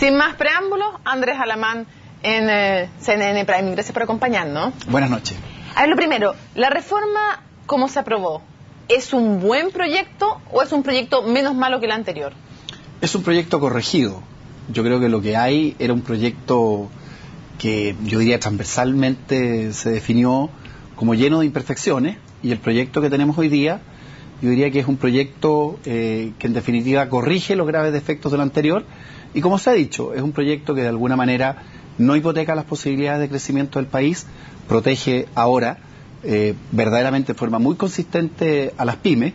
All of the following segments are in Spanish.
Sin más preámbulos, Andrés Alamán en CNN Prime. Gracias por acompañarnos. Buenas noches. A ver, lo primero, la reforma, ¿cómo se aprobó? ¿Es un buen proyecto o es un proyecto menos malo que el anterior? Es un proyecto corregido. Yo creo que lo que hay era un proyecto que yo diría transversalmente se definió como lleno de imperfecciones, y el proyecto que tenemos hoy día yo diría que es un proyecto que en definitiva corrige los graves defectos del anterior, y como se ha dicho, es un proyecto que de alguna manera no hipoteca las posibilidades de crecimiento del país, protege ahora verdaderamente de forma muy consistente a las pymes,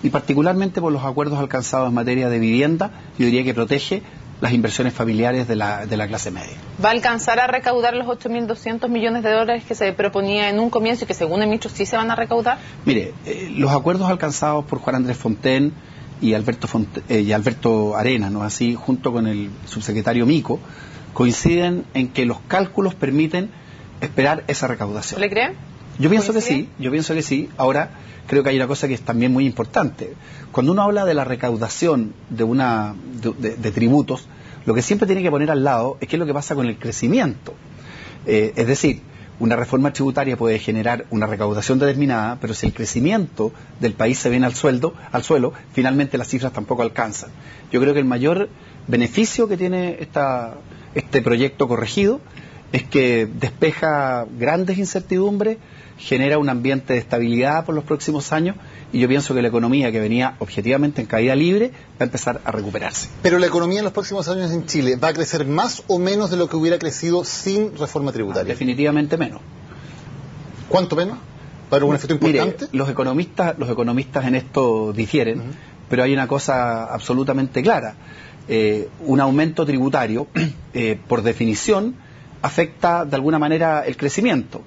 y particularmente por los acuerdos alcanzados en materia de vivienda, yo diría que protege las inversiones familiares de la clase media. ¿Va a alcanzar a recaudar los 8.200 millones de dólares que se proponía en un comienzo y que según el ministro sí se van a recaudar? Mire, los acuerdos alcanzados por Juan Andrés Fontaine y Alberto Arenas, ¿no? Así, junto con el subsecretario Mico, coinciden en que los cálculos permiten esperar esa recaudación. ¿Le creen? Yo pienso que sí. Ahora, creo que hay una cosa que es también muy importante. Cuando uno habla de la recaudación de tributos, lo que siempre tiene que poner al lado es qué es lo que pasa con el crecimiento. Es decir, una reforma tributaria puede generar una recaudación determinada, pero si el crecimiento del país se viene al suelo, finalmente las cifras tampoco alcanzan. Yo creo que el mayor beneficio que tiene este proyecto corregido es que despeja grandes incertidumbres, genera un ambiente de estabilidad por los próximos años, y yo pienso que la economía, que venía objetivamente en caída libre, va a empezar a recuperarse. Pero la economía en los próximos años en Chile, ¿va a crecer más o menos de lo que hubiera crecido sin reforma tributaria? Definitivamente menos. ¿Cuánto menos? ¿Para un efecto importante? Mire, los economistas en esto difieren, pero hay una cosa absolutamente clara. Un aumento tributario, por definición, afecta de alguna manera el crecimiento.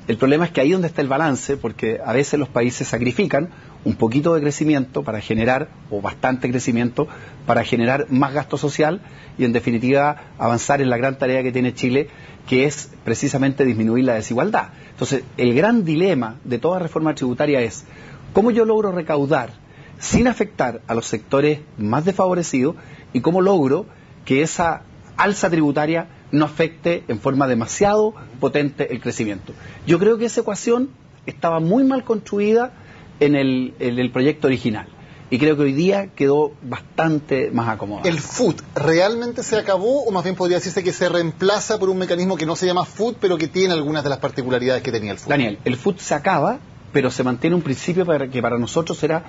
El problema es que ahí donde está el balance, porque a veces los países sacrifican un poquito de crecimiento para generar, o bastante crecimiento, para generar más gasto social y en definitiva avanzar en la gran tarea que tiene Chile, que es precisamente disminuir la desigualdad. Entonces, el gran dilema de toda reforma tributaria es cómo yo logro recaudar sin afectar a los sectores más desfavorecidos, y cómo logro que esa alza tributaria no afecte en forma demasiado potente el crecimiento. Yo creo que esa ecuación estaba muy mal construida en el proyecto original, y creo que hoy día quedó bastante más acomodado. ¿El FUT realmente se acabó, o más bien podría decirse que se reemplaza por un mecanismo que no se llama FUT, pero que tiene algunas de las particularidades que tenía el FUT? Daniel, el FUT se acaba, pero se mantiene un principio que para nosotros era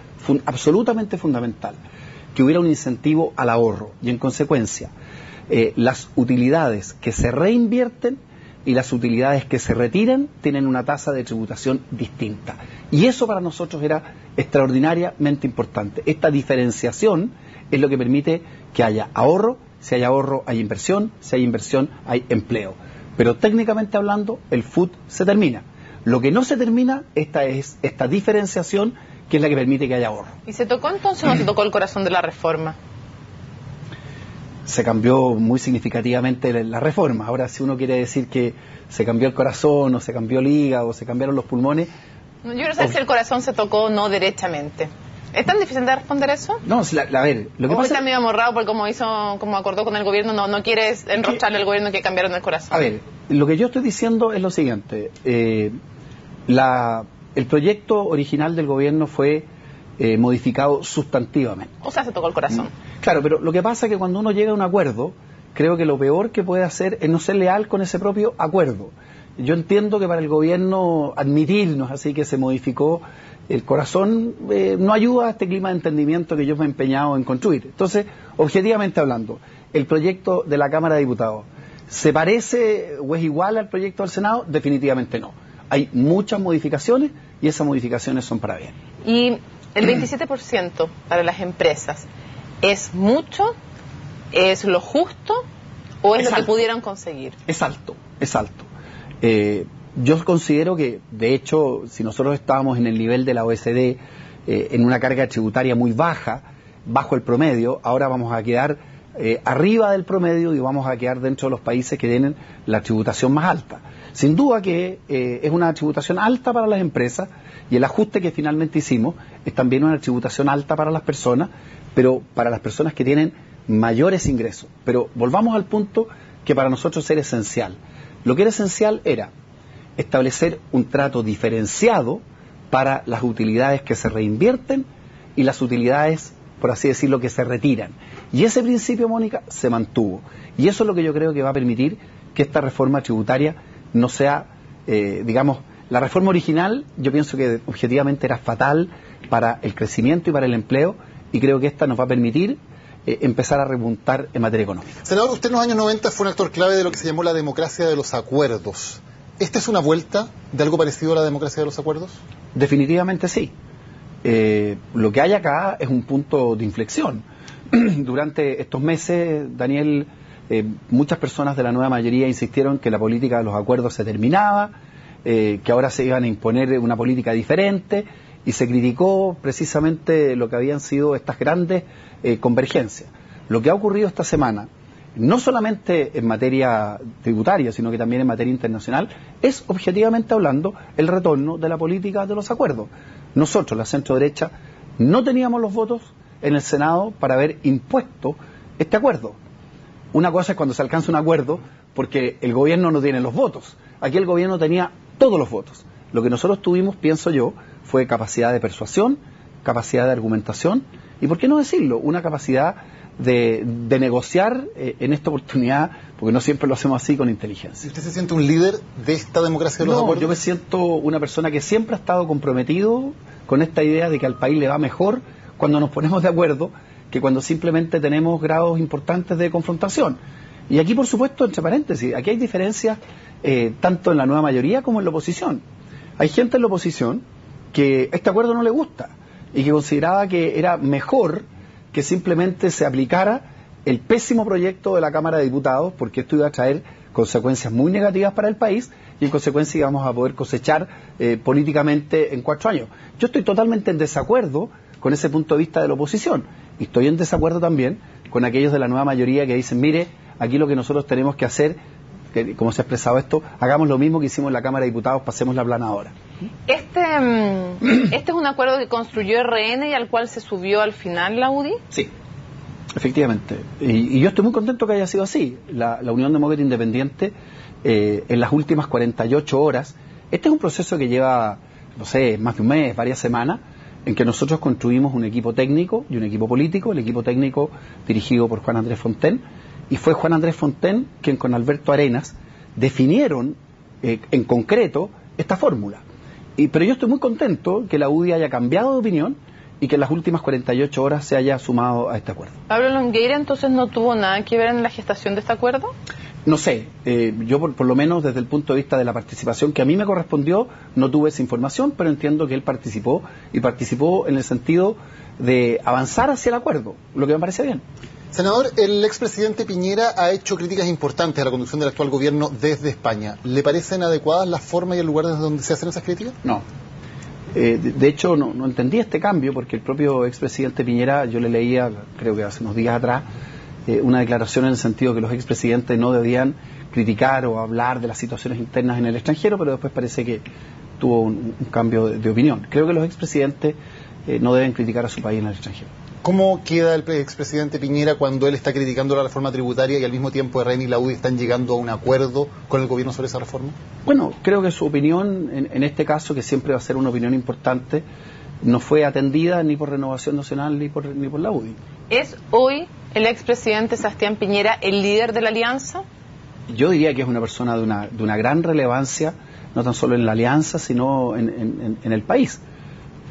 absolutamente fundamental, que hubiera un incentivo al ahorro, y en consecuencia las utilidades que se reinvierten y las utilidades que se retiran tienen una tasa de tributación distinta. Y eso para nosotros era extraordinariamente importante. Esta diferenciación es lo que permite que haya ahorro. Si hay ahorro, hay inversión. Si hay inversión, hay empleo. Pero técnicamente hablando, el FUT se termina. Lo que no se termina es esta diferenciación, que es la que permite que haya ahorro. ¿Y se tocó entonces o no se tocó el corazón de la reforma? Se cambió muy significativamente la reforma. Ahora, si uno quiere decir que se cambió el corazón, o se cambió el hígado, o se cambiaron los pulmones... Yo quiero saber si el corazón se tocó o no derechamente. ¿Es tan difícil de responder eso? No, a ver... Lo que ¿O pasa está medio amorrado porque como acordó con el gobierno, no quiere enrocharle al gobierno que cambiaron el corazón? A ver, lo que yo estoy diciendo es lo siguiente. El proyecto original del gobierno fue modificado sustantivamente. O sea, se tocó el corazón. Claro, pero lo que pasa es que cuando uno llega a un acuerdo, creo que lo peor que puede hacer es no ser leal con ese propio acuerdo. Yo entiendo que para el gobierno admitirnos así que se modificó el corazón no ayuda a este clima de entendimiento que yo me he empeñado en construir. Entonces, objetivamente hablando, el proyecto de la Cámara de Diputados, ¿se parece o es igual al proyecto del Senado? Definitivamente no. Hay muchas modificaciones y esas modificaciones son para bien. Y el 27% para las empresas, ¿es mucho? ¿Es lo justo? ¿O es lo que pudieron conseguir? Es alto, es alto. Yo considero que, de hecho, si nosotros estábamos en el nivel de la OECD, en una carga tributaria muy baja, bajo el promedio, ahora vamos a quedar arriba del promedio y vamos a quedar dentro de los países que tienen la tributación más alta. Sin duda que es una tributación alta para las empresas, y el ajuste que finalmente hicimos es también una tributación alta para las personas, pero para las personas que tienen mayores ingresos. Pero volvamos al punto que para nosotros era esencial. Lo que era esencial era establecer un trato diferenciado para las utilidades que se reinvierten y las utilidades, por así decirlo, que se retiran. Y ese principio, Mónica, se mantuvo. Y eso es lo que yo creo que va a permitir que esta reforma tributaria no sea, digamos, la reforma original, yo pienso que objetivamente era fatal para el crecimiento y para el empleo, y creo que esta nos va a permitir empezar a repuntar en materia económica. Senador, usted en los años 90 fue un actor clave de lo que se llamó la democracia de los acuerdos. ¿Esta es una vuelta de algo parecido a la democracia de los acuerdos? Definitivamente sí. Lo que hay acá es un punto de inflexión. Durante estos meses, Daniel, muchas personas de la nueva mayoría insistieron que la política de los acuerdos se terminaba, que ahora se iban a imponer una política diferente, y se criticó precisamente lo que habían sido estas grandes convergencias. Lo que ha ocurrido esta semana, no solamente en materia tributaria, sino que también en materia internacional, es, objetivamente hablando, el retorno de la política de los acuerdos. Nosotros, la centro-derecha, no teníamos los votos en el Senado para haber impuesto este acuerdo. Una cosa es cuando se alcanza un acuerdo porque el gobierno no tiene los votos. Aquí el gobierno tenía todos los votos. Lo que nosotros tuvimos, pienso yo, fue capacidad de persuasión, capacidad de argumentación y, ¿por qué no decirlo?, una capacidad de negociar en esta oportunidad, porque no siempre lo hacemos así, con inteligencia. ¿Y usted se siente un líder de esta democracia de los acuerdos? Yo me siento una persona que siempre ha estado comprometido con esta idea de que al país le va mejor cuando nos ponemos de acuerdo que cuando simplemente tenemos grados importantes de confrontación. Y aquí, por supuesto, entre paréntesis, aquí hay diferencias tanto en la nueva mayoría como en la oposición. Hay gente en la oposición que este acuerdo no le gusta y que consideraba que era mejor que simplemente se aplicara el pésimo proyecto de la Cámara de Diputados, porque esto iba a traer consecuencias muy negativas para el país y en consecuencia íbamos a poder cosechar políticamente en 4 años. Yo estoy totalmente en desacuerdo con ese punto de vista de la oposición y estoy en desacuerdo también con aquellos de la nueva mayoría que dicen, mire, aquí lo que nosotros tenemos que hacer, que, como se ha expresado esto, hagamos lo mismo que hicimos en la Cámara de Diputados, pasemos la planadora. Este es un acuerdo que construyó RN y al cual se subió al final la UDI. Sí, efectivamente. Y yo estoy muy contento que haya sido así. La Unión Demócrata Independiente, en las últimas 48 horas, este es un proceso que lleva, no sé, más de un mes, varias semanas, en que nosotros construimos un equipo técnico y un equipo político, el equipo técnico dirigido por Juan Andrés Fontaine, y fue Juan Andrés Fontaine quien con Alberto Arenas definieron en concreto esta fórmula. Pero yo estoy muy contento que la UDI haya cambiado de opinión y que en las últimas 48 horas se haya sumado a este acuerdo. ¿Pablo Longueira entonces no tuvo nada que ver en la gestación de este acuerdo? No sé, yo por lo menos desde el punto de vista de la participación que a mí me correspondió, no tuve esa información, pero entiendo que él participó, y participó en el sentido de avanzar hacia el acuerdo, lo que me parece bien. Senador, el expresidente Piñera ha hecho críticas importantes a la conducción del actual gobierno desde España. ¿Le parecen adecuadas las formas y el lugar desde donde se hacen esas críticas? No. De hecho, no entendí este cambio, porque el propio expresidente Piñera, yo le leía, creo que hace unos días atrás, una declaración en el sentido que los expresidentes no debían criticar o hablar de las situaciones internas en el extranjero, pero después parece que tuvo un cambio de opinión. Creo que los expresidentes no deben criticar a su país en el extranjero. ¿Cómo queda el expresidente Piñera cuando él está criticando la reforma tributaria y al mismo tiempo RN y la UDI están llegando a un acuerdo con el gobierno sobre esa reforma? Bueno, creo que su opinión, en este caso, que siempre va a ser una opinión importante, no fue atendida ni por Renovación Nacional ni por la UDI. ¿Es hoy el expresidente Sebastián Piñera el líder de la alianza? Yo diría que es una persona de una gran relevancia, no tan solo en la alianza, sino en el país.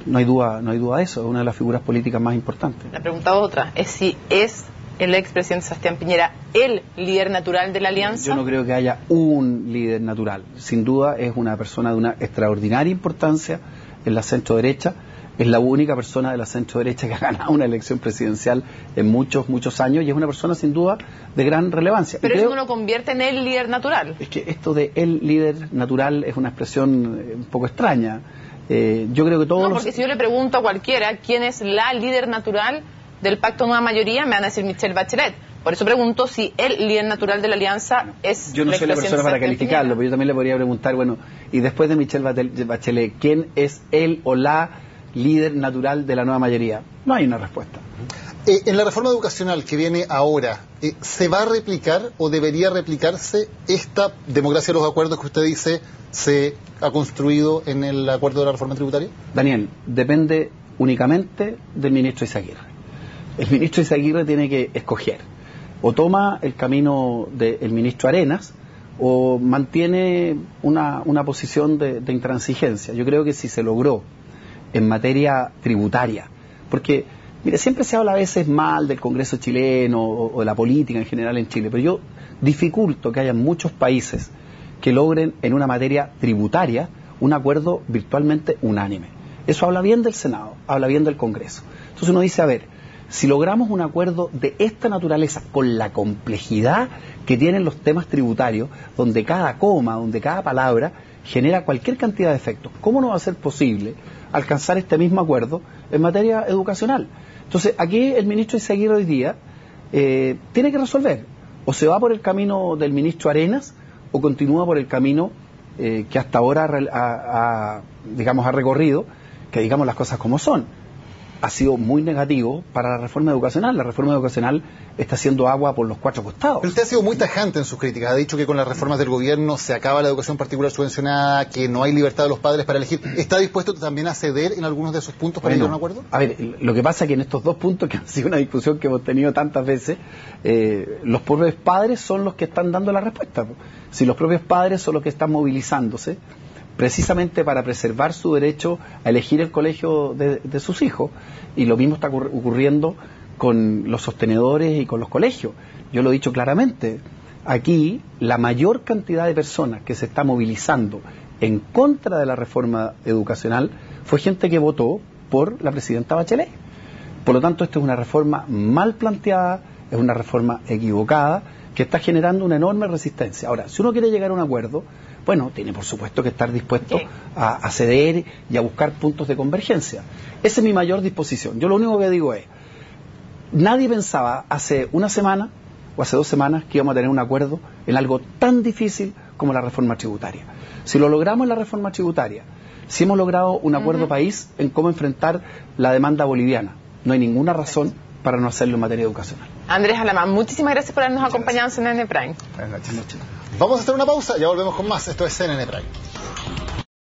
No hay duda de eso, es una de las figuras políticas más importantes. La pregunta otra es si es el expresidente Sebastián Piñera el líder natural de la alianza. Yo no creo que haya un líder natural. Sin duda es una persona de una extraordinaria importancia en la centro-derecha. Es la única persona de la centro-derecha que ha ganado una elección presidencial en muchos años y es una persona sin duda de gran relevancia. Pero eso no lo convierte en el líder natural. Es que esto de el líder natural es una expresión un poco extraña. Yo creo que todos porque si yo le pregunto a cualquiera quién es la líder natural del Pacto Nueva Mayoría, me van a decir Michelle Bachelet. Por eso pregunto si el líder natural de la alianza es... Yo no soy la persona para calificarlo, pero yo también le podría preguntar, bueno, y después de Michelle Bachelet, ¿quién es él o la líder natural de la nueva mayoría? No hay una respuesta. En la reforma educacional que viene ahora, ¿se va a replicar o debería replicarse esta democracia de los acuerdos que usted dice se ha construido en el acuerdo de la reforma tributaria? Daniel, depende únicamente del ministro Izaguirre. El ministro Izaguirre tiene que escoger: o toma el camino del ministro Arenas o mantiene una posición de intransigencia. Yo creo que si se logró en materia tributaria, porque mire, siempre se habla a veces mal del Congreso chileno o de la política en general en Chile, pero yo dificulto que haya muchos países que logren en una materia tributaria un acuerdo virtualmente unánime. Eso habla bien del Senado, habla bien del Congreso. Entonces uno dice, a ver, si logramos un acuerdo de esta naturaleza, con la complejidad que tienen los temas tributarios, donde cada coma, donde cada palabra genera cualquier cantidad de efectos, ¿cómo no va a ser posible alcanzar este mismo acuerdo en materia educacional? Entonces, aquí el ministro Izaguirre hoy día tiene que resolver: o se va por el camino del ministro Arenas o continúa por el camino que hasta ahora ha recorrido, que digamos las cosas como son. Ha sido muy negativo para la reforma educacional. La reforma educacional está haciendo agua por los cuatro costados. Pero usted ha sido muy tajante en sus críticas. Ha dicho que con las reformas del gobierno se acaba la educación particular subvencionada, que no hay libertad de los padres para elegir. ¿Está dispuesto también a ceder en algunos de esos puntos para llegar a un acuerdo? A ver, lo que pasa es que en estos dos puntos, que han sido una discusión que hemos tenido tantas veces, los propios padres son los que están dando la respuesta. Si los propios padres son los que están movilizándose precisamente para preservar su derecho a elegir el colegio de sus hijos, y lo mismo está ocurriendo con los sostenedores y con los colegios. Yo lo he dicho claramente, aquí la mayor cantidad de personas que se está movilizando en contra de la reforma educacional fue gente que votó por la presidenta Bachelet. Por lo tanto, esto es una reforma mal planteada, es una reforma equivocada, que está generando una enorme resistencia. Ahora, si uno quiere llegar a un acuerdo, bueno, tiene por supuesto que estar dispuesto a ceder y a buscar puntos de convergencia. Esa es mi mayor disposición. Yo lo único que digo es, nadie pensaba hace una semana o hace 2 semanas que íbamos a tener un acuerdo en algo tan difícil como la reforma tributaria. Si lo logramos en la reforma tributaria, si hemos logrado un acuerdo país en cómo enfrentar la demanda boliviana, no hay ninguna razón para no hacerlo en materia educacional. Andrés Alamán, muchísimas gracias por habernos acompañado en CNN Prime. Buenas noches. Vamos a hacer una pausa, ya volvemos con más. Esto es CNN Prime.